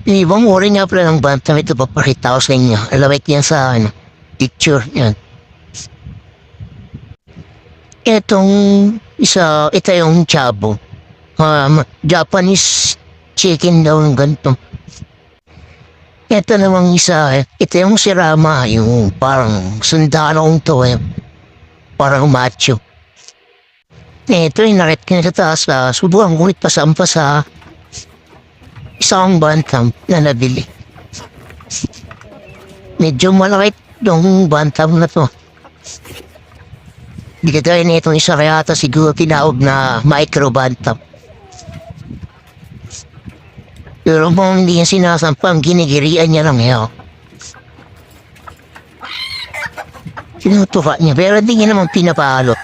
Ibang uri nga pala ng bantam ito, papakita ko sa inyo. Alawit yan sa picture. Yan. Itong ito yung chabo. Japanese chicken daw ng ganito. Ito namang isa, ito yung sirama, yung parang sundalong to, parang macho. Ito yung nakit ka sa taas, subukan ngunit pasampa sa isang bantam na nabili. Medyo malaki yung bantam na to. Hindi ka na itong isa kaya ata siguro tinawag na micro bantam. Pero kung hindi niya sinasampang, ginigirian niya lang yun. Sinutuka niya, pero hindi niya naman pinapalo.